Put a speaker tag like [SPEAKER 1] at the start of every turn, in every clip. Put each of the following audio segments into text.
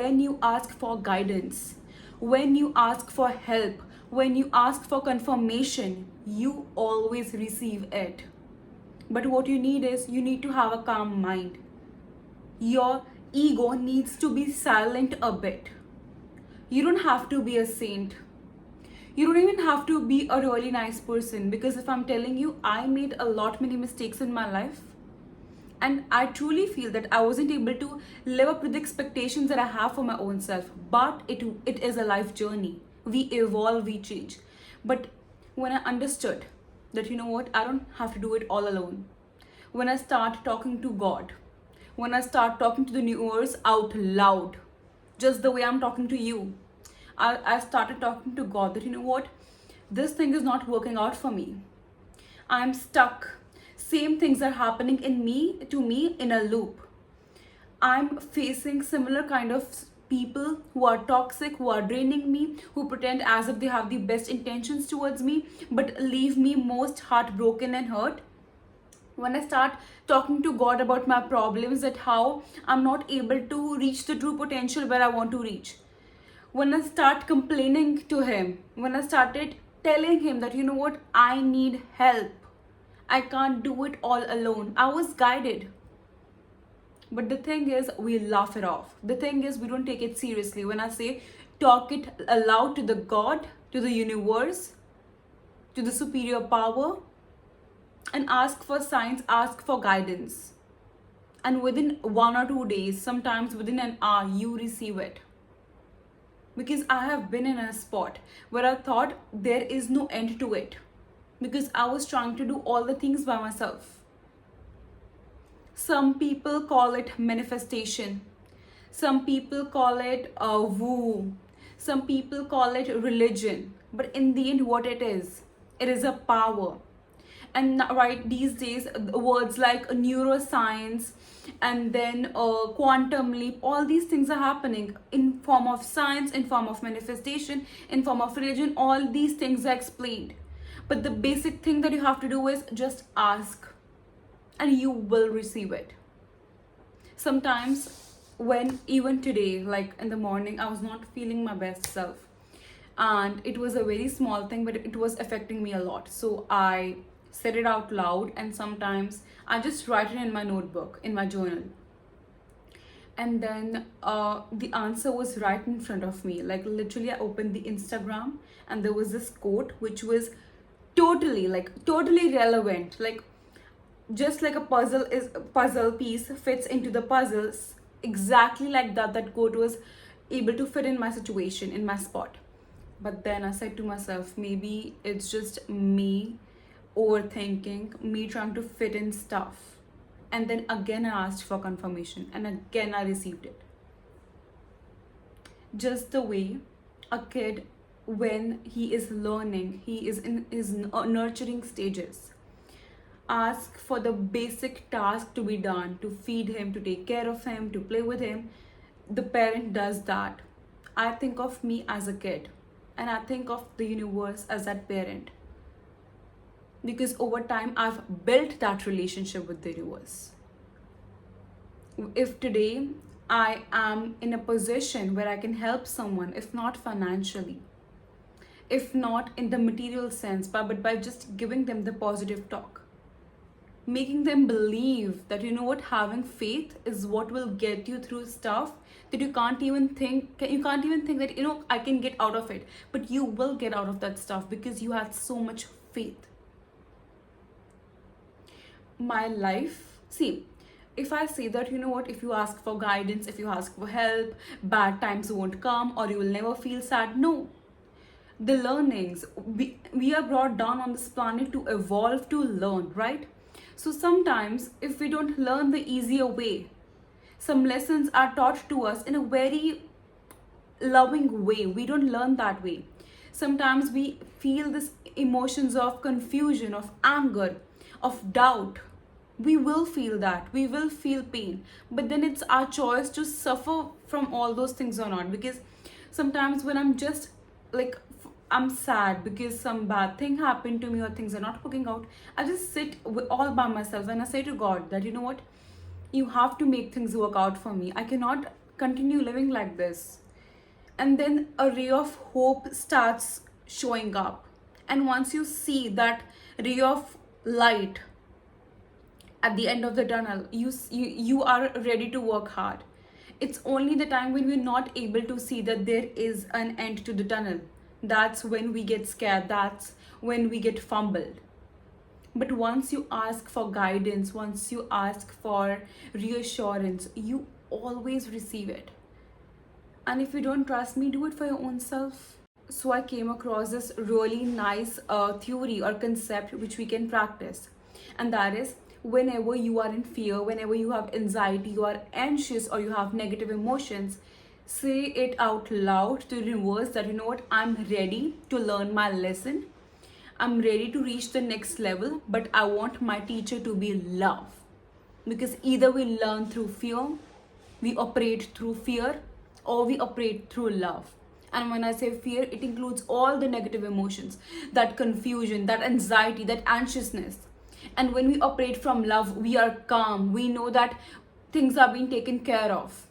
[SPEAKER 1] When you ask for guidance, when you ask for help, when you ask for confirmation, you always receive it. But what you need is you need to have a calm mind. Your ego needs to be silent a bit. You don't have to be a saint. You don't even have to be a really nice person, because if I'm telling you, I made a lot many mistakes in my life, and I truly feel that I wasn't able to live up to the expectations that I have for my own self. But it is a life journey. We evolve, we change. But when I understood that, you know what, I don't have to do it all alone. When I start talking to God, when I start talking to the universe out loud, just the way I'm talking to you, I started talking to God that, you know what, this thing is not working out for me. I'm stuck. Same things are happening in me to me in a loop. I'm facing similar kind of people who are toxic, who are draining me, who pretend as if they have the best intentions towards me, but leave me most heartbroken and hurt. When I start talking to God about my problems, that how I'm not able to reach the true potential where I want to reach. When I start complaining to Him, when I started telling Him that, you know what, I need help. I can't do it all alone. I was guided. But the thing is, we laugh it off. The thing is, we don't take it seriously. When I say talk it aloud to the God, to the universe, to the superior power, and ask for signs, ask for guidance. And within 1 or 2 days, sometimes within an hour, you receive it. Because I have been in a spot where I thought there is no end to it, because I was trying to do all the things by myself. Some people call it manifestation. Some people call it woo. Some people call it religion. But in the end, what it is a power. And right these days, words like neuroscience and then quantum leap, all these things are happening in form of science, in form of manifestation, in form of religion. All these things are explained. But the basic thing that you have to do is just ask, and you will receive it. Sometimes, when even today, like in the morning, I was not feeling my best self, and it was a very small thing, but it was affecting me a lot. So I said it out loud, and sometimes I just write it in my notebook, in my journal. And then the answer was right in front of me. Like literally, I opened the Instagram, and there was this quote which was totally relevant. Like just like a puzzle piece fits into the puzzles, exactly like that quote was able to fit in my situation, in my spot. But then I said to myself, maybe it's just me overthinking, me trying to fit in stuff. And then again I asked for confirmation, and again I received it. Just the way a kid, when he is learning, he is in his nurturing stages, ask for the basic task to be done, to feed him, to take care of him, to play with him. The parent does that. I think of me as a kid, and I think of the universe as that parent, because over time I've built that relationship with the universe. If today I am in a position where I can help someone, if not financially, if not in the material sense, but by just giving them the positive talk, making them believe that, you know what, having faith is what will get you through stuff that you can't even think that, you know, I can get out of it. But you will get out of that stuff because you had so much faith. My life, see, if I say that, you know what, if you ask for guidance, if you ask for help, bad times won't come, or you will never feel sad. No. The learnings, we are brought down on this planet to evolve, to learn, right? So sometimes if we don't learn the easier way, some lessons are taught to us in a very loving way. We don't learn that way. Sometimes we feel this emotions of confusion, of anger, of doubt. We will feel that. We will feel pain. But then it's our choice to suffer from all those things or not. Because sometimes when I'm just like, I'm sad because some bad thing happened to me or things are not working out, I just sit all by myself and I say to God that, you know what, you have to make things work out for me. I cannot continue living like this. And then a ray of hope starts showing up. And once you see that ray of light at the end of the tunnel, you are ready to work hard. It's only the time when we're not able to see that there is an end to the tunnel, that's when we get scared, that's when we get fumbled. But once you ask for guidance, once you ask for reassurance, you always receive it. And if you don't trust me, do it for your own self. So I came across this really nice theory or concept which we can practice, and that is, whenever you are in fear, whenever you have anxiety, you are anxious, or you have negative emotions, say it out loud to the universe that, you know what, I'm ready to learn my lesson, I'm ready to reach the next level, but I want my teacher to be love. Because either we learn through fear, we operate through fear, or we operate through love. And when I say fear, it includes all the negative emotions, that confusion, that anxiety, that anxiousness. And when we operate from love, we are calm. We know that things are being taken care of.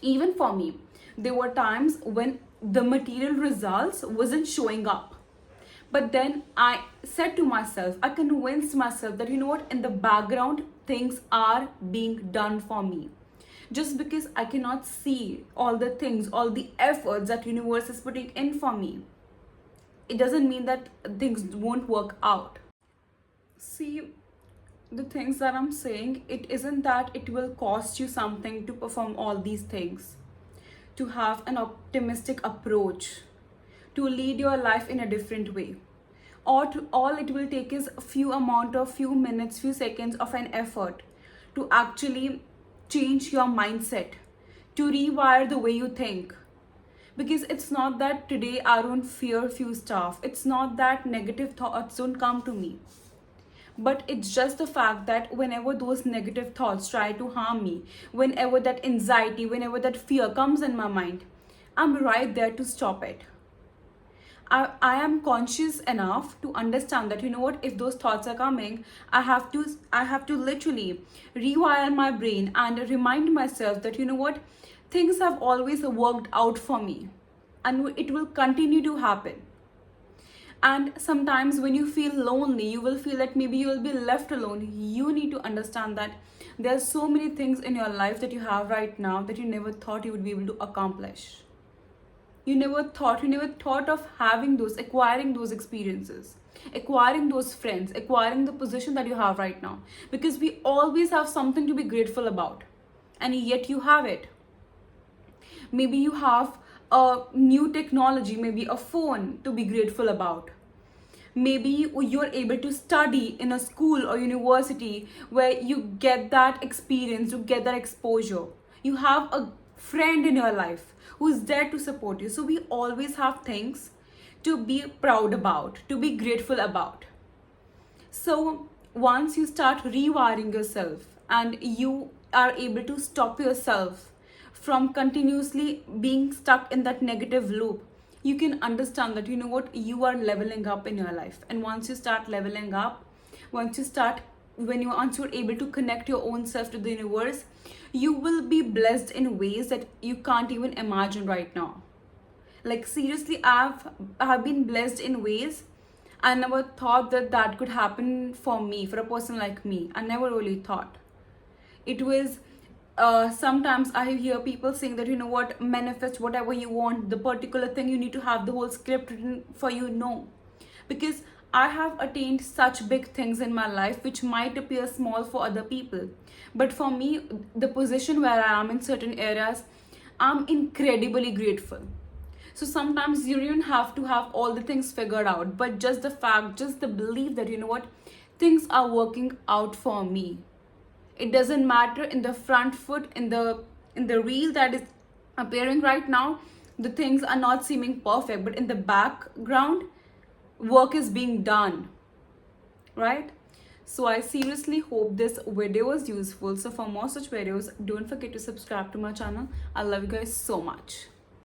[SPEAKER 1] Even for me, there were times when the material results wasn't showing up. But then I said to myself, I convinced myself that, you know what, in the background, things are being done for me. Just because I cannot see all the things, all the efforts that universe is putting in for me, it doesn't mean that things won't work out. See, the things that I'm saying, it isn't that it will cost you something to perform all these things, to have an optimistic approach, to lead your life in a different way. All it will take is a few minutes, few seconds of an effort to actually change your mindset, to rewire the way you think. Because it's not that today I don't fear few stuff, it's not that negative thoughts don't come to me, but it's just the fact that whenever those negative thoughts try to harm me, whenever that anxiety, whenever that fear comes in my mind, I'm right there to stop it. I am conscious enough to understand that, you know what, if those thoughts are coming, I have to literally rewire my brain and remind myself that, you know what, things have always worked out for me and it will continue to happen. And sometimes when you feel lonely, you will feel that maybe you will be left alone. You need to understand that there are so many things in your life that you have right now that you never thought you would be able to accomplish. You never thought of having those, acquiring those experiences, acquiring those friends, acquiring the position that you have right now. Because we always have something to be grateful about, and yet you have it. Maybe you have a new technology, maybe a phone to be grateful about. Maybe you're able to study in a school or university where you get that experience, you get that exposure. You have a friend in your life who is there to support you. So we always have things to be proud about, to be grateful about. So once you start rewiring yourself and you are able to stop yourself from continuously being stuck in that negative loop, you can understand that, you know what, you are leveling up in your life. And once you start leveling up, once you're able to connect your own self to the universe, you will be blessed in ways that you can't even imagine right now. Like seriously, I've been blessed in ways I never thought that could happen for me, for a person like me. I never really thought. It was sometimes I hear people saying that, you know what, manifest whatever you want, the particular thing, you need to have the whole script written for you. No, because I have attained such big things in my life which might appear small for other people. But for me, the position where I am in certain areas, I'm incredibly grateful. So sometimes you don't even have to have all the things figured out, but just the fact, just the belief that, you know what, things are working out for me. It doesn't matter in the front foot, in the reel that is appearing right now, the things are not seeming perfect, but in the background, work is being done, right? So I seriously hope this video was useful. So for more such videos, don't forget to subscribe to my channel. I love you guys so much.